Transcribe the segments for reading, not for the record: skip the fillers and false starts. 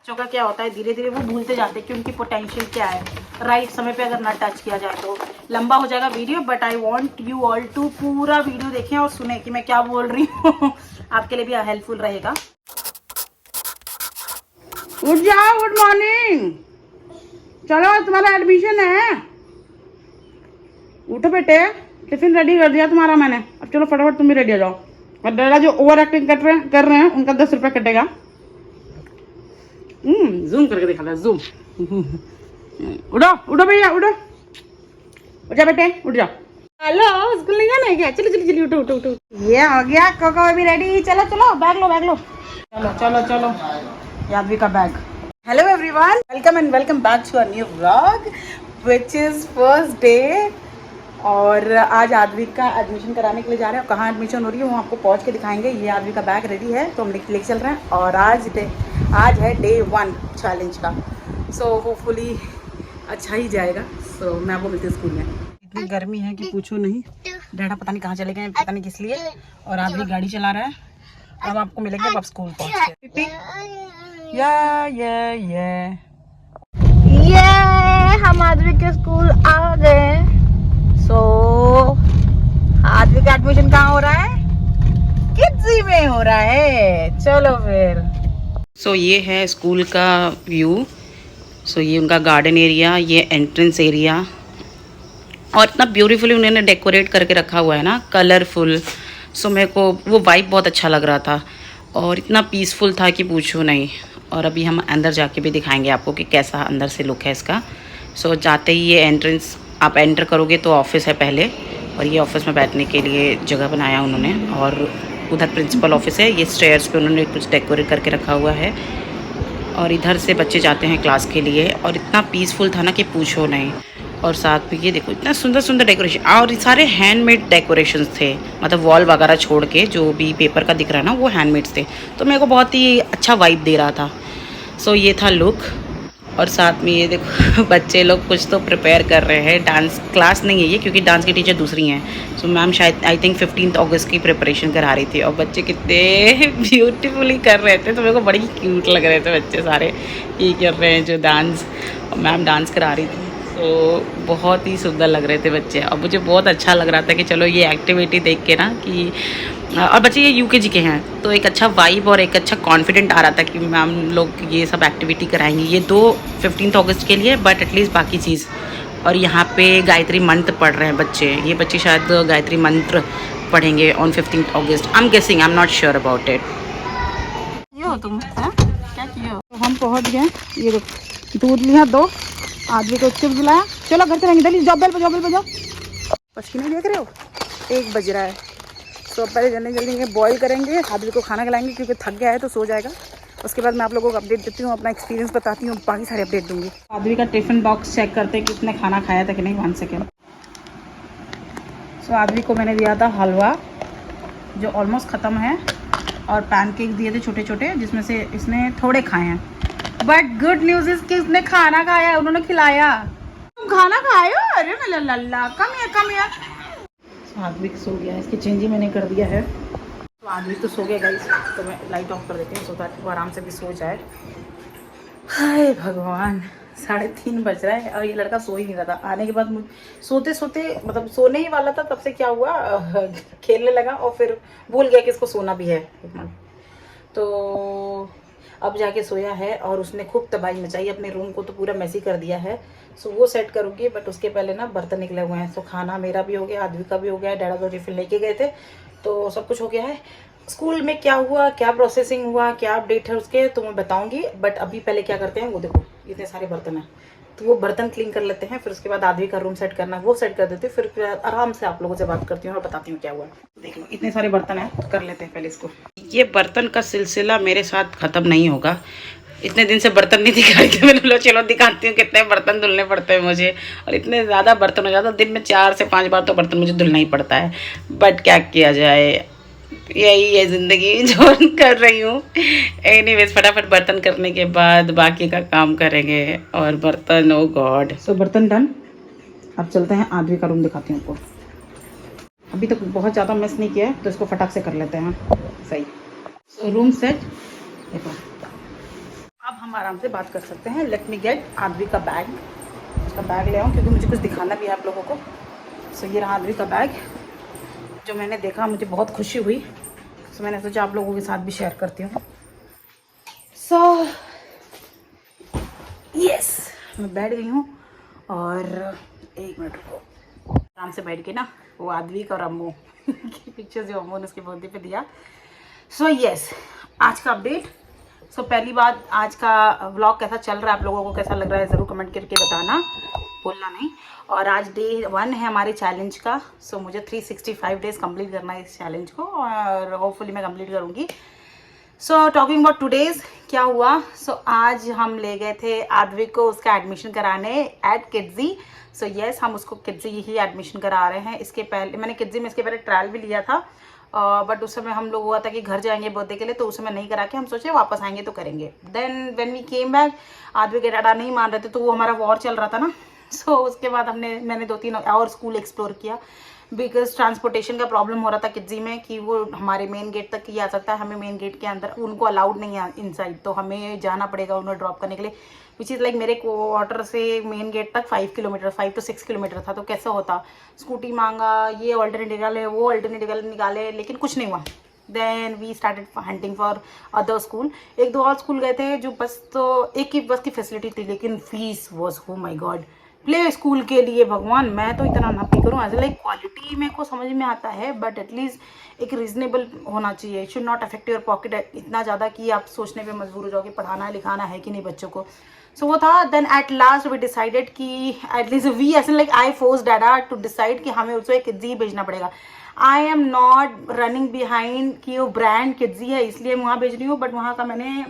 बच्चों का क्या होता है, धीरे धीरे वो भूलते जाते हैं कि उनकी पोटेंशियल क्या है। राइट समय पे अगर ना टच किया जाए तो लंबा हो जाएगा video, but I want you all to पूरा वीडियो देखें और सुने कि मैं क्या बोल रही हूँ। आपके लिए भी हेल्पफुल रहेगा। उठ जाओ, गुड मॉर्निंग, चलो तुम्हारा एडमिशन है। उठो बेटे, टिफिन रेडी कर दिया तुम्हारा मैंने, अब चलो फटाफट तुम भी रेडी हो जाओ। और डैडा जो ओवर एक्टिंग कर रहे हैं उनका 10 रुपये कटेगा। जूम करके दिखा दे, जूम। उठो उठो भैया, उठो, उठ जा बेटे, उठ जाओ। हेलो, स्कूल नहीं जाना है क्या? चलो चलो चलो, उठो उठो उठो। ये हो गया, कोको भी रेडी। चलो चलो, बैग लो बैग लो, चलो चलो चलो, यादवी का bag. Hello everyone, welcome and welcome back to a new vlog which is first day. और आज आदवी का एडमिशन कराने के लिए जा रहे हैं। कहाँ एडमिशन हो रही है वो आपको पहुँच के दिखाएंगे। ये आदवी का बैग रेडी है तो हम लेके चल रहे हैं। और आज है डे 1 चैलेंज का। सो होपफुली अच्छा ही जाएगा। सो मैं आपको मिलती हूँ स्कूल में। इतनी गर्मी है कि पूछो नहीं। डैडा पता नहीं कहाँ चले गए, पता नहीं किस लिए। और आदवी गाड़ी चला रहा है। अब आपको मिलेंगे अब स्कूल पहुँच के। ये हम आदवी के स्कूल आ गए। सो आदमी का एडमिशन कहाँ हो रहा है? किड्जी में हो रहा है। चलो फिर। सो ये है स्कूल का व्यू। सो ये उनका गार्डन एरिया, ये एंट्रेंस एरिया, और इतना ब्यूटीफुली उन्होंने डेकोरेट करके रखा हुआ है ना, कलरफुल। सो मेरे को वो वाइब बहुत अच्छा लग रहा था और इतना पीसफुल था कि पूछो नहीं। और अभी हम अंदर जाके भी दिखाएंगे आपको कि कैसा अंदर से लुक है इसका। सो जाते ही ये एंट्रेंस आप एंटर करोगे तो ऑफिस है पहले, और ये ऑफिस में बैठने के लिए जगह बनाया उन्होंने। और उधर प्रिंसिपल ऑफिस है। ये स्टेयर्स पे उन्होंने कुछ डेकोरेट करके रखा हुआ है। और इधर से बच्चे जाते हैं क्लास के लिए। और इतना पीसफुल था ना कि पूछो नहीं। और साथ में ये देखो इतना सुंदर सुंदर डेकोरेशन, और ये सारे हैंडमेड डेकोरेशंस थे। मतलब वॉल वगैरह छोड़ के जो भी पेपर का दिख रहा है ना वो हैंडमेड्स थे। तो मेरे को बहुत ही अच्छा वाइब दे रहा था। सो ये था लुक। और साथ में ये देखो बच्चे लोग कुछ तो प्रिपेयर कर रहे हैं। डांस क्लास नहीं है ये, क्योंकि डांस की टीचर दूसरी हैं। सो मैम शायद आई थिंक 15 अगस्त की प्रिपरेशन करा रही थी। और बच्चे कितने ब्यूटीफुली कर रहे थे, तो मेरे को बड़ी क्यूट लग रहे थे बच्चे सारे ये कर रहे हैं जो डांस। और मैम डांस करा रही थी। तो बहुत ही सुंदर लग रहे थे बच्चे। और मुझे बहुत अच्छा लग रहा था कि चलो ये एक्टिविटी देख के ना कि, और बच्चे ये यूकेजी के हैं तो एक अच्छा वाइब और एक अच्छा कॉन्फिडेंट आ रहा था कि मैम लोग ये सब एक्टिविटी कराएंगी। ये 15 अगस्त के लिए, बट एटलीस्ट बाकी चीज़। और यहाँ पे गायत्री मंत्र पढ़ रहे हैं बच्चे। ये बच्चे शायद गायत्री मंत्र पढ़ेंगे on 15 August. I am guessing, I am not sure about it. ये हो तुम है? क्या किए हो? तो हम पहुँच गए। ये देखो दूध लिया 2, आदमी को चिप्स दिलाया। चलो घर चलेंगे, जल्दी जाओ, बेल बजाओ। पसीने देख रहे हो, 1 बज रहा है। तो पहले जल्दी बॉईल करेंगे, आदमी को खाना खिलाएंगे क्योंकि थक गया है तो सो जाएगा। उसके बाद मैं आप लोगों को अपडेट देती हूँ, अपना एक्सपीरियंस बताती हूँ, बाकी सारे अपडेट दूंगी। आदमी का टिफिन बॉक्स चेक करते हैं कि उसने खाना खाया था कि नहीं। 1 सेकेंड। सो आदमी को मैंने दिया था हलवा जो ऑलमोस्ट ख़त्म है, और पैनकेक दिए थे छोटे छोटे, जिसमें से इसने थोड़े खाए हैं। बट गुड न्यूज़ इज कि इसने खाना खाया, उन्होंने खिलाया। तुम खाना खाए हो? अरे लल्ला, कम यार। आदमी सो गया, इसकी चेंज ही मैंने कर दिया है। तो आदमी तो सो गया गाइस, तो मैं लाइट ऑफ कर देती हूँ सो दैट वो आराम से भी सो जाए। हाय भगवान, 3:30 बज रहा है और ये लड़का सो ही नहीं रहा था। आने के बाद सोते सोते, मतलब सोने ही वाला था, तब से क्या हुआ, खेलने लगा और फिर भूल गया कि इसको सोना भी है। तो अब जाके सोया है और उसने खूब तबाही मचाई। अपने रूम को तो पूरा मैसी कर दिया है। सो वो सेट करूँगी, बट उसके पहले ना बर्तन निकले हुए हैं। सो खाना मेरा भी हो गया, आदमी का भी हो गया। डैडा तो टिफिन लेके गए थे तो सब कुछ हो गया है। स्कूल में क्या हुआ, क्या प्रोसेसिंग हुआ, क्या अपडेट है उसके, तो मैं बताऊंगी। बट अभी पहले क्या करते हैं, वो देखो इतने सारे बर्तन हैं, तो वो बर्तन क्लीन कर लेते हैं। फिर उसके बाद आदमी का रूम सेट करना, वो सेट कर देती हूँ। फिर आराम से आप लोगों से बात करती हूँ और बताती हूँ क्या हुआ। देख लो इतने सारे बर्तन हैं, तो कर लेते हैं पहले इसको। ये बर्तन का सिलसिला मेरे साथ ख़त्म नहीं होगा। इतने दिन से बर्तन नहीं दिखाई थे, मैंने बोला चलो दिखाती हूँ कितने बर्तन धुलने पड़ते हैं मुझे। और इतने ज़्यादा बर्तन हो जाता है, दिन में 4 से 5 बार तो बर्तन मुझे धुलना ही पड़ता है। बट क्या किया जाए, यही है ज़िंदगी जो कर रही हूँ। एनीवेज फटाफट बर्तन करने के बाद बाकी का काम करेंगे। और बर्तन, ओ गॉड। सो बर्तन डन। अब चलते हैं, आदमी का रूम दिखाती हूँ आपको। अभी तक बहुत ज़्यादा मिस नहीं किया है तो इसको फटाक से कर लेते हैं। सही। सो रूम सेट। देखो अब हम आराम से बात कर सकते हैं। लेट मी गेट आदवी का बैग। उसका बैग ले आऊँ क्योंकि मुझे कुछ दिखाना भी है आप लोगों को। सो ये रहा आदवी का बैग, जो मैंने देखा मुझे बहुत खुशी हुई। सो मैंने सोचा आप लोगों के साथ भी शेयर करती हूँ। सो यस, मैं बैठ गई हूँ और 1 मिनट रुको। आराम से बैठ के ना वो आदवी और अम्मू की पिक्चर जो अम्मू ने उसके बर्थडे पे दिया। सो यस, आज का अपडेट। सो पहली बात, आज का व्लॉग कैसा चल रहा है, आप लोगों को कैसा लग रहा है ज़रूर कमेंट करके बताना, बोलना नहीं। और आज डे 1 है हमारे चैलेंज का। सो मुझे 365 डेज़ कंप्लीट करना है इस चैलेंज को और होपफुली मैं कंप्लीट करूँगी। सो टॉकिंग अबाउट टुडेज क्या हुआ। सो आज हम ले गए थे आदवी को उसका एडमिशन कराने एट किड्जी। सो यस, हम उसको किड्जी ही एडमिशन करा रहे हैं। इसके पहले मैंने किड्जी में इसके पहले ट्रायल भी लिया था, बट उस समय हम लोग हुआ था कि घर जाएंगे बर्थडे के लिए, तो उस समय नहीं करा के हम सोचे वापस आएंगे तो करेंगे। Then when we came back, आदवी के डाडा नहीं मान रहे थे, तो वो हमारा वॉर चल रहा था ना। सो उसके बाद मैंने 2-3 और स्कूल एक्सप्लोर किया, बिकॉज ट्रांसपोर्टेशन का प्रॉब्लम हो रहा था किड्जी में कि वो हमारे मेन गेट तक ही आ सकता है, हमें मेन गेट के अंदर उनको अलाउड नहीं है इनसाइड, तो हमें जाना पड़ेगा उन्हें ड्रॉप करने के लिए, विच इज़ लाइक मेरे क्वार्टर से मेन गेट तक 5 किलोमीटर 5 to 6 किलोमीटर था। तो कैसे होता, स्कूटी मांगा, ये ऑल्टरनेट निकाले, वो ऑल्टरनेट निकाले, लेकिन कुछ नहीं हुआ। Then we started hunting for other school. 1-2 और स्कूल गए थे जो बस, तो एक ही बस की फैसिलिटी थी, लेकिन फीस वॉज हो माई गॉड। प्ले स्कूल के लिए भगवान मैं तो इतना ना पे करूँ, एज लाइक क्वालिटी मेरे को समझ में आता है, बट एटलीस्ट एक रीजनेबल होना चाहिए। Should not affect your pocket इतना ज़्यादा कि आप सोचने पे मजबूर हो जाओगे पढ़ाना लिखाना है कि नहीं बच्चों को। सो वो था। Then at last we decided कि एटलीस्ट वी ऐसे like I force dada to decide कि हमें उसको एक किड्जी ही भेजना पड़ेगा। I am not running behind कि वो ब्रांड किड्जी है इसलिए वहाँ भेज रही हूँ, बट वहाँ का मैंने,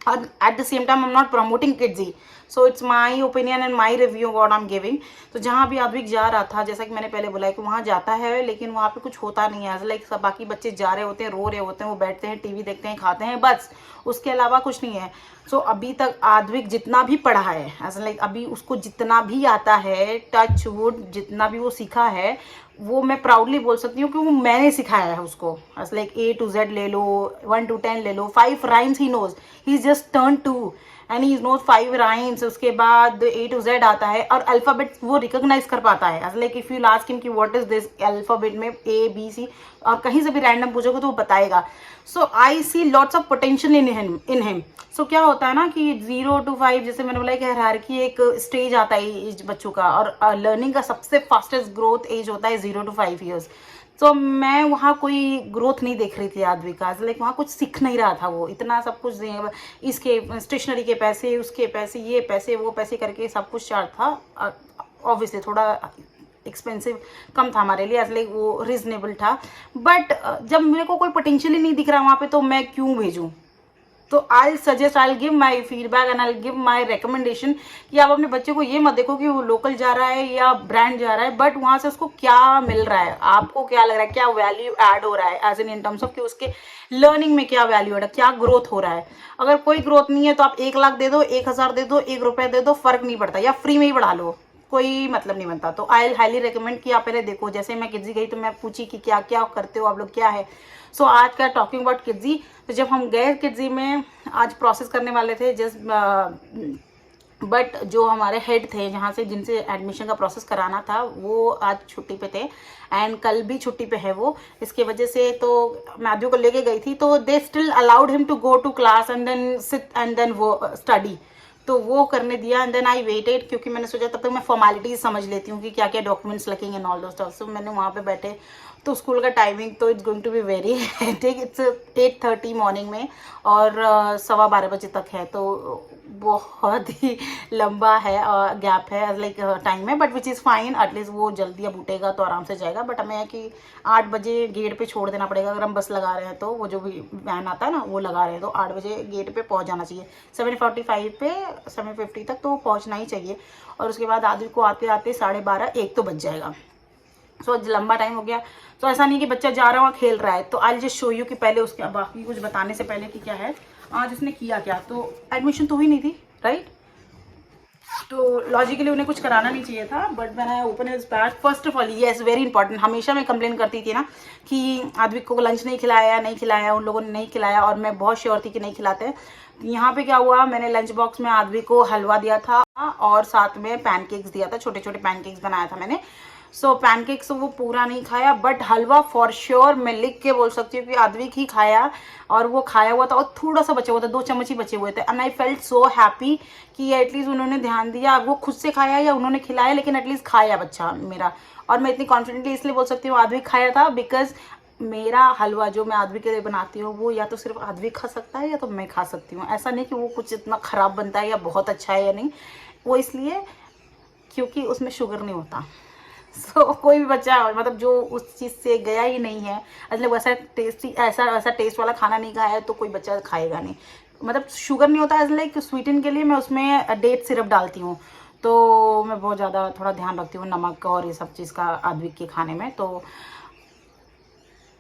और at the same time I am not promoting Kidzy, so it's my opinion and my review what I am giving. तो जहाँ भी आदविक जा रहा था, जैसा कि मैंने पहले बोला है कि वहाँ जाता है लेकिन वहाँ पे कुछ होता नहीं है, लाइक सब बाकी बच्चे जा रहे होते हैं, रो रहे होते हैं, वो बैठते हैं, टीवी देखते हैं, खाते हैं, बस उसके अलावा कुछ नहीं है। सो अभी तक आदविक जितना भी पढ़ा है, एज लाइक अभी उसको जितना भी आता है, टच वुड जितना भी वो सीखा है, वो मैं प्राउडली बोल सकती हूँ कि वो मैंने सिखाया है उसको। As like A to Z ले लो, 1 to 10 ले लो, 5 rhymes he knows, he just turn 2 and he knows 5 rhymes. उसके बाद A to Z आता है और अल्फ़ाबेट वो रिकॉग्नाइज कर पाता है। As like if you ask him कि व्हाट इज दिस अल्फ़ाबेट में A B C, और कहीं से भी रैंडम पूछोगे तो वो बताएगा। So I see lots of potential in him. So क्या होता है ना कि 0 to 5, जैसे मैंने बोला कि हायरार्की एक स्टेज आता है एज बच्चों का, और लर्निंग का सबसे फास्टेस्ट ग्रोथ एज होता है 0 to 5 years। तो मैं वहाँ कोई ग्रोथ नहीं देख रही थी आदवी का, लाइक वहाँ कुछ सीख नहीं रहा था। वो इतना सब कुछ इसके स्टेशनरी के पैसे, उसके पैसे, ये पैसे, वो पैसे करके सब कुछ चार्ज था। ऑब्वियसली थोड़ा एक्सपेंसिव कम था हमारे लिए, लाइक वो रीजनेबल था, बट जब मेरे को कोई पोटेंशियल ही नहीं दिख रहा वहाँ पे, तो मैं क्यों भेजूँ। तो I suggest, I give my feedback and I give my recommendation कि आप अपने बच्चे को ये मत देखो कि वो लोकल जा रहा है या ब्रांड जा रहा है, बट वहाँ से उसको क्या मिल रहा है, आपको क्या लग रहा है, क्या वैल्यू ऐड हो रहा है, एज इन टर्म्स ऑफ कि उसके लर्निंग में क्या वैल्यू है, क्या ग्रोथ हो रहा है। अगर कोई ग्रोथ नहीं है तो आप 1 लाख दे दो, 1000 दे दो, 1 रुपया दे दो, फर्क नहीं पड़ता, या फ्री में ही बढ़ा लो, कोई मतलब नहीं बनता। तो आई हाईली रिकमेंड कि आप पहले देखो। जैसे मैं किड्जी गई तो मैं पूछी कि क्या क्या करते हो आप लोग, क्या है। सो आज का टॉकिंग अबाउट किड्जी। तो जब हम गए किड्जी में, आज प्रोसेस करने वाले थे जस्ट, बट जो हमारे हेड थे जहाँ से जिनसे एडमिशन का प्रोसेस कराना था, वो आज छुट्टी पे थे एंड कल भी छुट्टी पे है वो, इसके वजह से तो मैथ्यू को लेके गई थी, तो they still allowed him to go to class and then sit and then वो स्टडी, तो वो करने दिया। एंड देन आई वेटेड, क्योंकि मैंने सोचा तब तक मैं फॉर्मेलिटीज समझ लेती हूँ कि क्या क्या डॉक्यूमेंट्स लगेंगे and all those stuff. So मैंने वहाँ पे बैठे, तो स्कूल का टाइमिंग तो it's going to be very hectic. It's 8:30 morning में और 12:15 बजे तक है, तो बहुत ही लंबा है गैप है लाइक टाइम में, but which is fine. At least वो जल्दी अब उठेगा तो आराम से जाएगा, बट हमें है कि 8 बजे गेट पे छोड़ देना पड़ेगा। अगर हम बस लगा रहे हैं तो वो जो भी वैन आता है ना वो लगा रहे हैं, तो 8 बजे गेट पे पहुंच जाना चाहिए। 7:45 पे 7:50 तक तो पहुंचना ही चाहिए, और उसके बाद आदमी को आते आते 12:30-1 तो बज जाएगा। सो लंबा टाइम हो गया। तो ऐसा नहीं कि बच्चा जा रहा है और खेल रहा है। तो आई जस्ट शो यू कि पहले उसके बाकी कुछ बताने से पहले कि क्या है आज उसने किया क्या। तो एडमिशन तो हुई नहीं थी, राइट, तो लॉजिकली उन्हें कुछ कराना नहीं चाहिए था, but when I open his bag, first of all yes very important, हमेशा मैं कंप्लेन करती थी ना कि आदमी को लंच नहीं खिलाया, उन लोगों ने नहीं खिलाया, और मैं बहुत श्योर थी कि नहीं खिलाते हैं। यहाँ पे क्या हुआ, मैंने लंच बॉक्स में आदमी को हलवा दिया था और साथ में पैनकेक्स दिया था, छोटे छोटे पैनकेक्स बनाया था मैंने। सो पैनकेक्स वो पूरा नहीं खाया, बट हलवा फॉर श्योर मैं लिख के बोल सकती हूँ कि आदमी ही खाया, और वो खाया हुआ था और थोड़ा सा बचा हुआ था, 2 चम्मच ही बचे हुए थे। And I felt so happy कि एटलीस्ट उन्होंने ध्यान दिया, वो खुद से खाया या उन्होंने खिलाया, लेकिन एटलीस्ट खाया बच्चा मेरा। और मैं इतनी कॉन्फिडेंटली इसलिए बोल सकती हूँ आदमी खाया था, बिकॉज मेरा हलवा जो मैं आदमी के लिए बनाती हूँ वो या तो सिर्फ आदमी खा सकता है या तो मैं खा सकती हूँ। ऐसा नहीं कि वो कुछ इतना ख़राब बनता है या बहुत अच्छा है या नहीं, वो इसलिए क्योंकि उसमें शुगर नहीं होता। सो कोई भी बच्चा मतलब जो उस चीज़ से गया ही नहीं है, मतलब वैसा टेस्टी ऐसा टेस्ट वाला खाना नहीं खाया है, तो कोई बच्चा खाएगा नहीं। मतलब शुगर नहीं होता, एज लाइक स्वीटन के लिए मैं उसमें डेट सिरप डालती हूँ, तो मैं बहुत ज़्यादा थोड़ा ध्यान रखती हूँ नमक और ये सब चीज़ का आदमी के खाने में। तो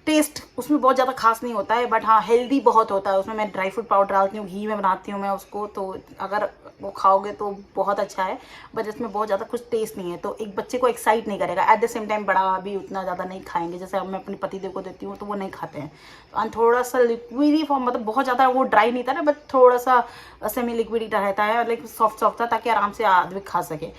टेस्ट उसमें बहुत ज़्यादा खास नहीं होता है, बट हाँ हेल्दी बहुत होता है। उसमें मैं ड्राई फ्रूट पाउडर डालती हूँ, घी में बनाती हूँ मैं उसको, तो अगर वो खाओगे तो बहुत अच्छा है, बट इसमें बहुत ज़्यादा कुछ टेस्ट नहीं है, तो एक बच्चे को एक्साइट नहीं करेगा। एट द सेम टाइम बड़ा भी उतना ज़्यादा नहीं खाएंगे, जैसे अब मैं अपने पतिदेव को देती हूँ तो वो नहीं खाते हैं। और थोड़ा सा लिक्विडी फॉर्म, मतलब बहुत ज़्यादा वो ड्राई नहीं था ना, बट थोड़ा सा सेमी लिक्विडी रहता है, लाइक सॉफ्ट सॉफ्ट था, ताकि आराम से आदमी खा सके।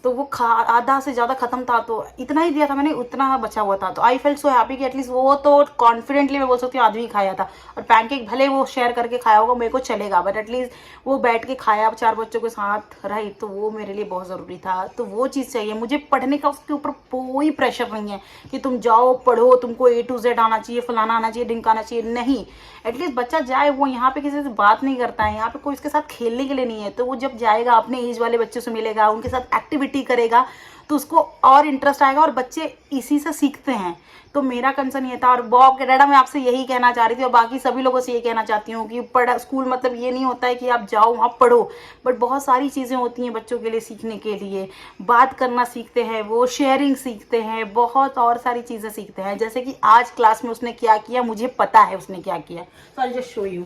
तो वो आधा से ज़्यादा ख़त्म था, तो इतना ही दिया था मैंने, उतना बचा हुआ था। तो आई फेल्ट सो हैप्पी कि एटलीस्ट वो तो कॉन्फिडेंटली मैं बोल सकती हूँ आदमी ही खाया था। और पैनकेक भले वो शेयर करके खाया होगा, मेरे को चलेगा, बट एटलीस्ट वो बैठ के खाया 4 बच्चों के साथ, राइट, तो वो मेरे लिए बहुत ज़रूरी था। तो वो चीज़ चाहिए मुझे। पढ़ने का उसके ऊपर कोई प्रेशर नहीं है कि तुम जाओ पढ़ो, तुमको A to Z आना चाहिए, फलाना आना चाहिए, ढिंक आना चाहिए, नहीं। एटलीस्ट बच्चा जाए, वो यहाँ पे किसी से बात नहीं करता है, यहाँ पे कोई उसके साथ खेलने के लिए नहीं है, तो वो जब जाएगा अपने एज वाले बच्चों से मिलेगा, उनके साथ एक्टिविटी करेगा, तो उसको और इंटरेस्ट आएगा, और बच्चे इसी से सीखते हैं। तो मेरा कंसर्न ये था। और बॉब कनाडा मैं आपसे यही कहना चाह रही थी, और बाकी सभी लोगों से ये कहना चाहती हूँ कि पढ़ा स्कूल मतलब ये नहीं होता है कि आप जाओ वहाँ पढ़ो, बट बहुत सारी चीज़ें होती हैं बच्चों के लिए सीखने के लिए। बात करना सीखते हैं, वो शेयरिंग सीखते हैं, बहुत और सारी चीज़ें सीखते हैं। जैसे कि आज क्लास में उसने क्या किया, मुझे पता है उसने क्या किया, सो आई जस्ट शो यू।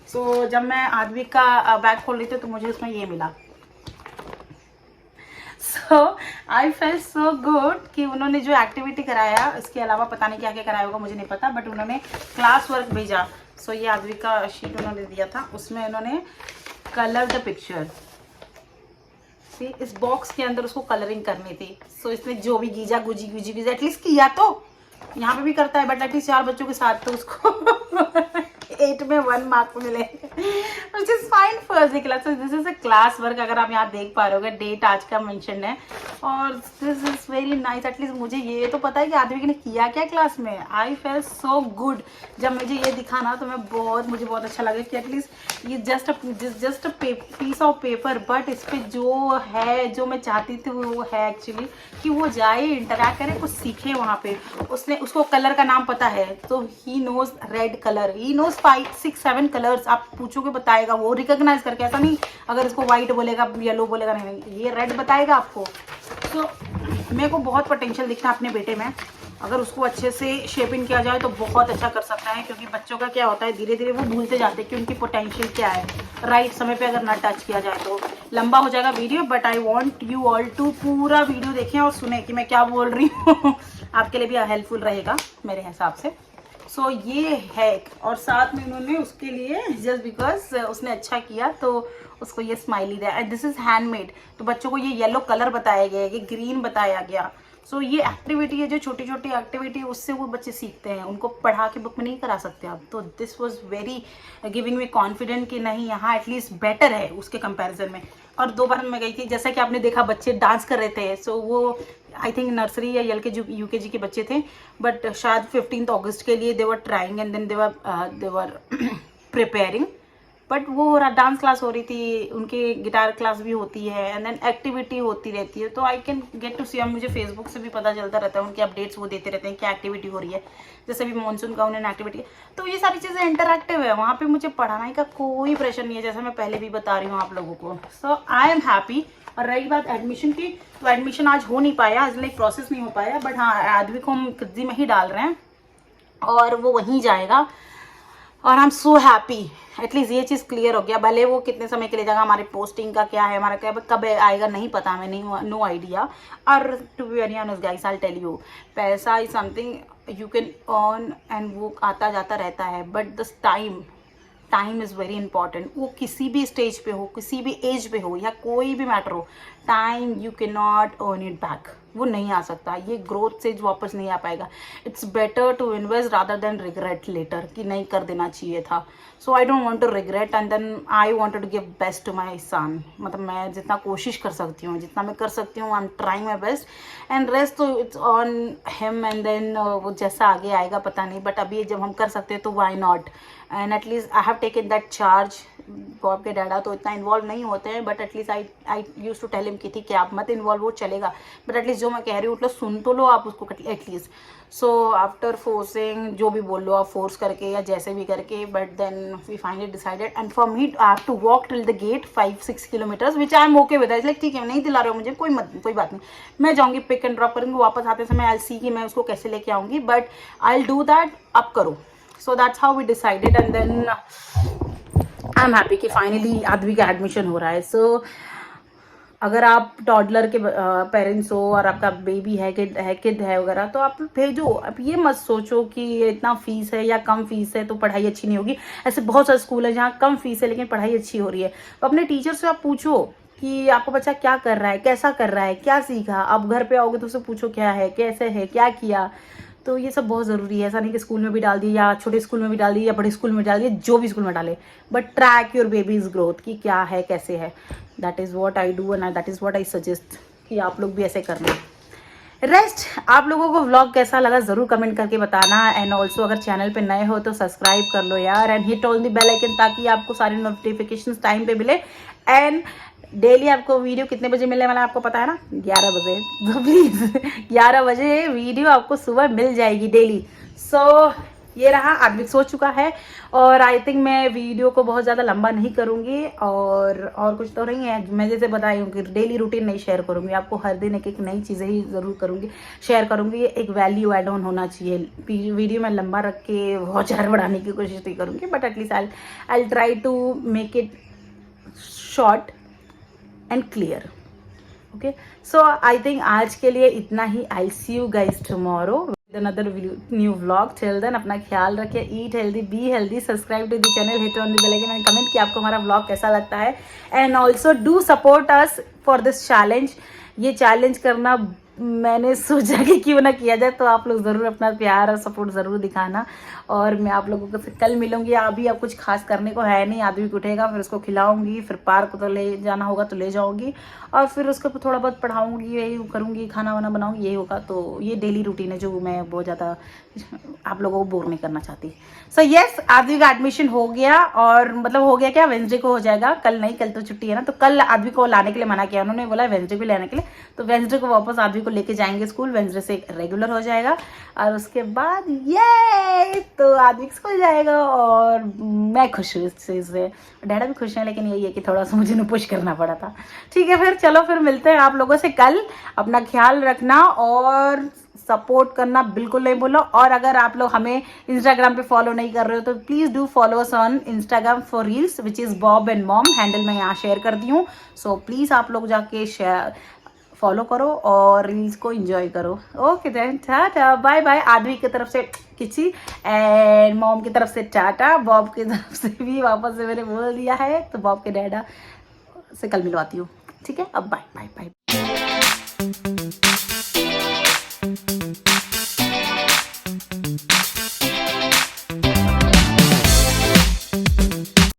सो जब मैं आदमी का बैग खोल रही थी तो मुझे उसमें ये मिला। सो आई फेल्ट सो गुड कि उन्होंने जो एक्टिविटी कराया, इसके अलावा पता नहीं क्या क्या कराया होगा, मुझे नहीं पता, बट उन्होंने क्लास वर्क भेजा। सो ये आदमी का शीट उन्होंने दिया था, उसमें उन्होंने कलर द पिक्चर, इस बॉक्स के अंदर उसको कलरिंग करनी थी। सो इसने जो भी गीजा गुजी एटलीस्ट किया, तो यहाँ पे भी करता है, बट एटलीस्ट 4 बच्चों के साथ तो उसको 8 में 1 मार्क मिले, which is fine for the class. So this is a class work, अगर आप यहाँ देख पा रहे होगे, डेट आज का मेंशन है, और this is very nice. At least मुझे ये तो पता है कि आदमी ने किया क्या क्लास में। आई फेल सो गुड जब मुझे ये दिखा ना, तो मुझे बहुत अच्छा लगा कि एटलीस्ट ये just piece of paper, but इस पर जो है, जो मैं चाहती थी वो है एक्चुअली कि वो जाए, इंटरैक्ट करे, कुछ सीखे वहाँ पे। उसको कलर का नाम पता है, तो he knows red colour, he knows 5, 6, 7 colours. आप पूछोगे बताएगा वो रिकॉग्नाइज करके, ऐसा नहीं अगर इसको व्हाइट बोलेगा, येलो बोलेगा, नहीं, ये रेड बताएगा आपको। तो मेरे को बहुत पोटेंशियल दिखता है अपने बेटे में, अगर उसको अच्छे से शेप इन किया जाए तो बहुत अच्छा कर सकता है। क्योंकि बच्चों का क्या होता है, धीरे धीरे वो भूलते जाते हैं कि उनकी पोटेंशियल क्या है, राइट समय पे अगर ना टच किया जाए तो। लंबा हो जाएगा video, but I want you all to पूरा वीडियो देखें और सुने कि मैं क्या बोल रही हूँ आपके लिए भी हेल्पफुल रहेगा मेरे हिसाब से। सो ये है, और साथ में उन्होंने उसके लिए जस्ट बिकॉज उसने अच्छा किया तो उसको ये स्माइली दिया। एंड दिस इज हैंडमेड, तो बच्चों को ये येलो कलर बताया गया, ये ग्रीन बताया गया। सो ये एक्टिविटी है, जो छोटी छोटी एक्टिविटी, उससे वो बच्चे सीखते हैं, उनको पढ़ा के बुक में नहीं करा सकते आप। तो this was very giving me confident कि नहीं, यहाँ एटलीस्ट बेटर है उसके कंपैरिजन में। और 2 बार मैं गई थी, जैसा कि आपने देखा बच्चे डांस कर रहे थे। सो वो आई थिंक नर्सरी या यूकेजी के बच्चे थे, बट शायद 15 अगस्त के लिए they were trying and then they were preparing. But वो डांस क्लास हो रही थी, उनकी गिटार क्लास भी होती है, एंड देन एक्टिविटी होती रहती है। तो आई कैन गेट टू सी, मुझे फेसबुक से भी पता चलता रहता है, उनके अपडेट्स वो देते रहते हैं क्या एक्टिविटी हो रही है। जैसे भी मानसून का उन्होंने एक्टिविटी, तो ये सारी चीज़ें इंटरैक्टिव है, वहाँ पे मुझे पढ़ाने का कोई प्रेशर नहीं है, जैसा मैं पहले भी बता रही हूँ आप लोगों को। सो आई एम हैप्पी। और रही बात एडमिशन की, तो एडमिशन आज हो नहीं पाया, आज लाइक प्रोसेस नहीं हो पाया, बट हाँ आदमी को हम किद्दी में ही डाल रहे हैं और वो वहीं जाएगा। और I am so happy, at least ये चीज़ क्लियर हो गया। भले वो कितने समय के लिए जाएगा, हमारे पोस्टिंग का क्या है, हमारा कब आएगा नहीं पता, हमें नहीं, नो आइडिया। और to be very honest guys, I tell you, पैसा is something you can earn and वो आता जाता रहता है, but this time time is very important. वो किसी भी स्टेज पे हो, किसी भी एज पे हो, या कोई भी मैटर हो, time you can not earn it back, वो नहीं आ सकता, ये ग्रोथ से वापस नहीं आ पाएगा। It's better to invest rather than regret later कि नहीं कर देना चाहिए था। So I don't want to regret and then I wanted to give best to my son. मतलब मैं जितना कोशिश कर सकती हूँ, जितना मैं कर सकती हूँ, I am trying my best, and rest तो it's on him, and then वो जैसा आगे आएगा पता नहीं, बट अभी जब हम कर सकते हैं तो why not. And at least I have taken that charge. Bob के डैडा तो इतना इन्वॉल्व नहीं होते हैं, but at least I use to tell him कि ठीक है आप मत इन्वॉल्व हो, चलेगा, बट एटलीस्ट जो मैं कह रही हूँ मतलब सुन तो लो आप उसको एटलीस्ट। सो आफ्टर फोर्सिंग, जो भी बोल लो आप, फोर्स करके या जैसे भी करके, but then we finally decided, and for me I have to walk till the gate 5-6 kilometres, which I am okay with. Like ठीक है नहीं दिला रहे हो मुझे, कोई बात नहीं, मैं जाऊँगी, पिक एंड ड्रॉप करूँगी, वापस आते समय आई सी कि मैं उसको कैसे लेके आऊँगी, but I will do that, आप करो। So that's how we decided, and then I am happy कि फाइनली आदवी का एडमिशन हो रहा है। सो अगर आप टॉडलर के पेरेंट्स हो और आपका बेबी है, किड है वगैरह, तो आप भेजो। अब ये मत सोचो कि इतना फीस है या कम फीस है तो पढ़ाई अच्छी नहीं होगी। ऐसे बहुत सारे स्कूल है जहाँ कम फीस है लेकिन पढ़ाई अच्छी हो रही है। तो अपने टीचर से आप पूछो कि आपका बच्चा क्या कर रहा है, कैसा कर रहा है, क्या सीखा। आप घर पे आओगे तो उससे पूछो क्या है, कैसे है, क्या किया। तो ये सब बहुत ज़रूरी है। ऐसा नहीं कि स्कूल में भी डाल दिए या छोटे स्कूल में भी डाल दिए या बड़े स्कूल में डाल दिए, जो भी स्कूल में डाले, but track your babies growth कि क्या है, कैसे है। That is what I do and that is what I suggest कि आप लोग भी ऐसे करना। रेस्ट, आप लोगों को व्लॉग कैसा लगा ज़रूर कमेंट करके बताना, एंड ऑल्सो अगर चैनल पे नए हो तो सब्सक्राइब कर लो यार, and hit on the bell icon ताकि आपको सारे नोटिफिकेशंस टाइम पे मिले। एंड डेली आपको वीडियो कितने बजे मिलने वाला है आपको पता है ना, 11 बजे। तो प्लीज़ 11 बजे वीडियो आपको सुबह मिल जाएगी डेली। सो ये रहा, आदमी सो चुका है, और आई थिंक मैं वीडियो को बहुत ज़्यादा लंबा नहीं करूँगी, और कुछ तो नहीं है। मैं जैसे बताई हूँ कि डेली रूटीन नहीं शेयर करूँगी आपको, हर दिन एक नई चीज़ें ही ज़रूर करूँगी, शेयर करूँगी। एक वैल्यू एड ऑन होना चाहिए। वीडियो में लंबा रख के बहुत ज़्यादा बढ़ाने की कोशिश नहीं करूँगी, but at least I try to make it short and clear. Okay, so I think आज के लिए इतना ही। I see you guys tomorrow with another new vlog. Till then अपना ख्याल रखिए, eat healthy, be healthy, subscribe to the channel, hit on the bell icon, and comment कि आपको हमारा व्लॉग कैसा लगता है, and also do support us for this challenge. ये चैलेंज करना मैंने सोचा कि क्यों ना किया जाए, तो आप लोग ज़रूर अपना प्यार और सपोर्ट ज़रूर दिखाना। और मैं आप लोगों को कल मिलूंगी। अभी अब कुछ खास करने को है नहीं, आदमी को उठेगा, फिर उसको खिलाऊंगी, फिर पार्क तो ले जाना होगा तो ले जाऊंगी, और फिर उसको थोड़ा बहुत पढ़ाऊंगी, यही करूंगी, खाना वाना बनाऊंगी, यही होगा। तो ये डेली रूटीन है जो मैं बहुत ज़्यादा आप लोगों को बोर नहीं करना चाहती। सो यस, आदमी का एडमिशन हो गया, और मतलब हो गया क्या, वेंसडे को हो जाएगा, कल नहीं, कल तो छुट्टी है ना। तो कल आदमी को लाने के लिए मना किया, उन्होंने बोला वेंसडे को लाने के लिए, तो वेंसडे को वापस आदमी को लेके जाएंगे स्कूल। वेंसडे से रेगुलर हो जाएगा, और उसके बाद ये तो आदमी स्कूल जाएगा, और मैं खुश हूँ इस चीज़ से, डैडा भी खुश है, लेकिन यही है कि थोड़ा सा मुझे पुश करना पड़ा था। ठीक है, फिर चलो, फिर मिलते हैं आप लोगों से कल। अपना ख्याल रखना और सपोर्ट करना बिल्कुल नहीं भूलो। और अगर आप लोग हमें इंस्टाग्राम पे फॉलो नहीं कर रहे हो तो please do follow us on Instagram for reels, which is Bob and mom. Handle मैं यहाँ शेयर कर दी हूँ, सो प्लीज़ आप लोग जाके शेयर फॉलो करो और रील्स को एंजॉय करो। ओके देन, टाटा, बाय बाय। आदमी की तरफ से किसी, एंड मॉम की तरफ से टाटा। बॉब की तरफ से भी वापस से मैंने बोल दिया है, तो बॉब के डैडा से कल मिलवाती हूँ। ठीक है, अब बाय बाय बाय।